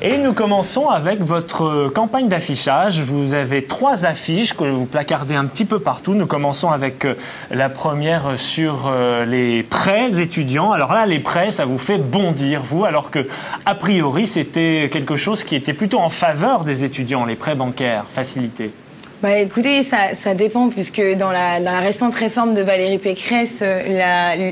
Et nous commençons avec votre campagne d'affichage. Vous avez 3 affiches que vous placardez un petit peu partout. Nous commençons avec la première sur les prêts étudiants. Alors là, les prêts, ça vous fait bondir, vous, alors que, a priori, c'était quelque chose qui était plutôt en faveur des étudiants, les prêts bancaires facilités. Bah écoutez, ça dépend, puisque dans la récente réforme de Valérie Pécresse,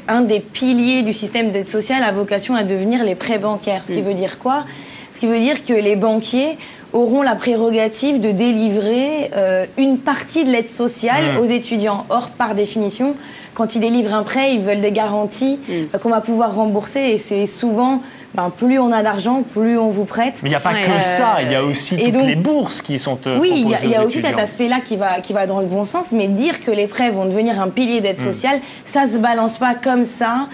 un des piliers du système d'aide sociale a vocation à devenir les prêts bancaires. Ce qui veut dire quoi ? Ce qui veut dire que les banquiers auront la prérogative de délivrer une partie de l'aide sociale aux étudiants. Or, par définition, quand ils délivrent un prêt, ils veulent des garanties qu'on va pouvoir rembourser. Et c'est souvent, plus on a d'argent, plus on vous prête. Mais il n'y a pas que ça, il y a aussi toutes les bourses qui sont proposées aux étudiants. Oui, il y a aussi cet aspect-là qui va dans le bon sens. Mais dire que les prêts vont devenir un pilier d'aide sociale, ça se balance pas comme ça,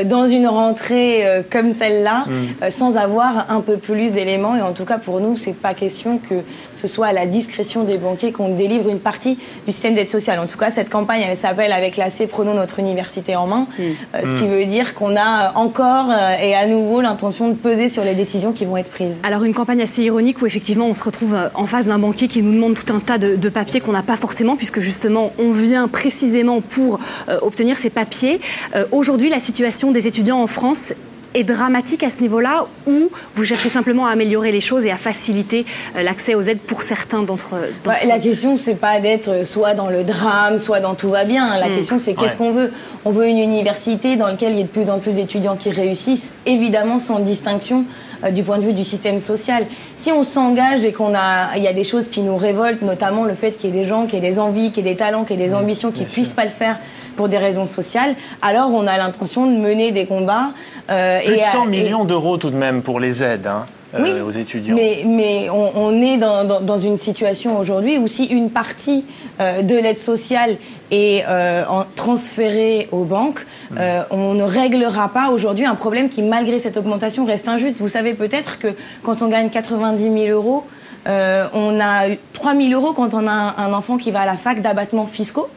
dans une rentrée comme celle-là, sans avoir un peu plus d'éléments. Et en tout cas, pour nous, c'est pas question que ce soit à la discrétion des banquiers qu'on délivre une partie du système d'aide sociale. En tout cas, cette campagne, elle s'appelle avec l'AC Prenons notre université en main, ce qui veut dire qu'on a encore et à nouveau l'intention de peser sur les décisions qui vont être prises. Alors une campagne assez ironique où effectivement on se retrouve en face d'un banquier qui nous demande tout un tas de papiers qu'on n'a pas forcément, puisque justement on vient précisément pour obtenir ces papiers. Aujourd'hui, la situation des étudiants en France est dramatique à ce niveau-là, ou vous cherchez simplement à améliorer les choses et à faciliter l'accès aux aides pour certains d'entre eux? La question, c'est pas d'être soit dans le drame, soit dans tout va bien. La question, c'est qu'est-ce qu'on veut? On veut une université dans laquelle il y ait de plus en plus d'étudiants qui réussissent, évidemment sans distinction du point de vue du système social. Si on s'engage et il y a des choses qui nous révoltent, notamment le fait qu'il y ait des gens qui aient des envies, qui aient des talents, qui aient des ambitions, qui puissent pas le faire pour des raisons sociales, alors on a l'intention de mener des combats. Plus de 100 millions d'euros tout de même pour les aides aux étudiants. Mais on est dans une situation aujourd'hui où si une partie de l'aide sociale est transférée aux banques, on ne réglera pas aujourd'hui un problème qui, malgré cette augmentation, reste injuste. Vous savez peut-être que quand on gagne 90 000 euros, on a 3 000 euros quand on a un enfant qui va à la fac d'abattements fiscaux.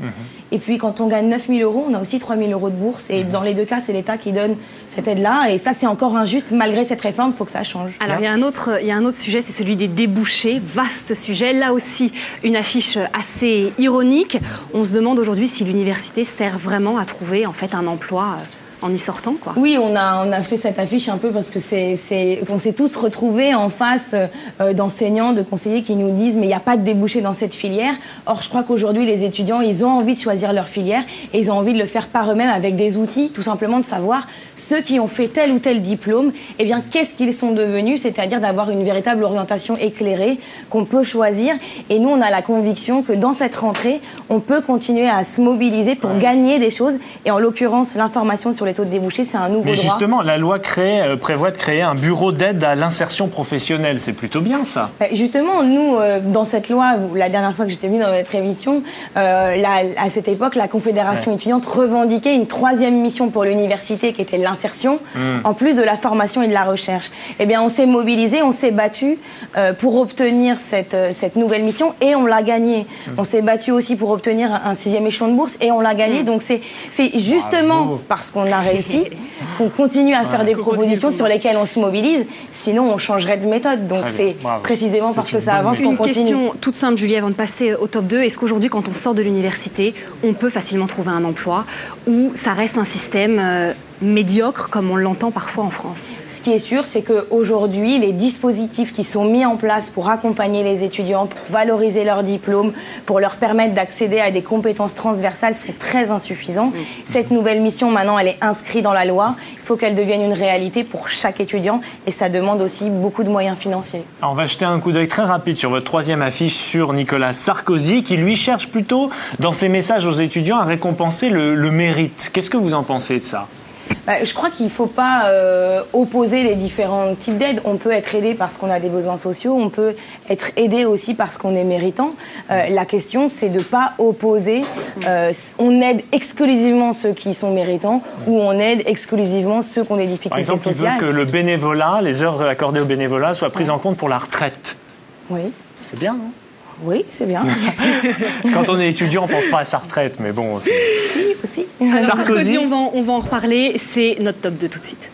Et puis quand on gagne 9 000 euros, on a aussi 3 000 euros de bourse. Et dans les deux cas, c'est l'État qui donne cette aide-là. Et ça, c'est encore injuste. Malgré cette réforme, il faut que ça change. Alors, il y a un autre sujet, c'est celui des débouchés. Vaste sujet. Là aussi, une affiche assez ironique. On se demande aujourd'hui si l'université sert vraiment à trouver en fait un emploi en y sortant, quoi. Oui, on a fait cette affiche un peu parce que on s'est tous retrouvés en face d'enseignants, de conseillers qui nous disent mais il n'y a pas de débouché dans cette filière. Or, je crois qu'aujourd'hui, les étudiants, ils ont envie de choisir leur filière et ils ont envie de le faire par eux-mêmes avec des outils, tout simplement de savoir ceux qui ont fait tel ou tel diplôme, eh bien, qu'est-ce qu'ils sont devenus, c'est-à-dire d'avoir une véritable orientation éclairée qu'on peut choisir. Et nous, on a la conviction que dans cette rentrée, on peut continuer à se mobiliser pour gagner des choses. Et en l'occurrence, l'information sur les taux de débouchés, c'est un nouveau droit. Mais justement, la loi prévoit de créer un bureau d'aide à l'insertion professionnelle. C'est plutôt bien, ça. Justement, nous, dans cette loi, la dernière fois que j'étais venue dans votre émission, à cette époque, la Confédération étudiante revendiquait une 3e mission pour l'université, qui était l'insertion, en plus de la formation et de la recherche. Eh bien, on s'est mobilisé, on s'est battu pour obtenir cette nouvelle mission, et on l'a gagnée. On s'est battu aussi pour obtenir un 6e échelon de bourse, et on l'a gagné. Donc, c'est justement parce qu'on a réussi qu'on continue à faire des propositions sur lesquelles on se mobilise. Sinon, on changerait de méthode. Donc, c'est précisément parce que ça avance qu'on continue. Une question toute simple, Julie, avant de passer au top 2. Est-ce qu'aujourd'hui, quand on sort de l'université, on peut facilement trouver un emploi, ou ça reste un système médiocre comme on l'entend parfois en France? Ce qui est sûr, c'est qu'aujourd'hui, les dispositifs qui sont mis en place pour accompagner les étudiants, pour valoriser leurs diplômes, pour leur permettre d'accéder à des compétences transversales sont très insuffisants. Cette nouvelle mission, maintenant, elle est inscrite dans la loi. Il faut qu'elle devienne une réalité pour chaque étudiant et ça demande aussi beaucoup de moyens financiers. Alors on va jeter un coup d'œil très rapide sur votre 3e affiche sur Nicolas Sarkozy qui, lui, cherche plutôt, dans ses messages aux étudiants, à récompenser le mérite. Qu'est-ce que vous en pensez de ça ? Je crois qu'il ne faut pas opposer les différents types d'aides. On peut être aidé parce qu'on a des besoins sociaux, on peut être aidé aussi parce qu'on est méritant. La question, c'est de ne pas opposer. On aide exclusivement ceux qui sont méritants ou on aide exclusivement ceux qui ont des difficultés sociales. Par exemple, il veut que le bénévolat, les heures accordées au bénévolat soient prises en compte pour la retraite. Oui. C'est bien, non ? Oui, c'est bien. Quand on est étudiant, on ne pense pas à sa retraite, mais bon... Si, aussi. Alors, Sarkozy, on va en reparler. C'est notre top 2 tout de suite.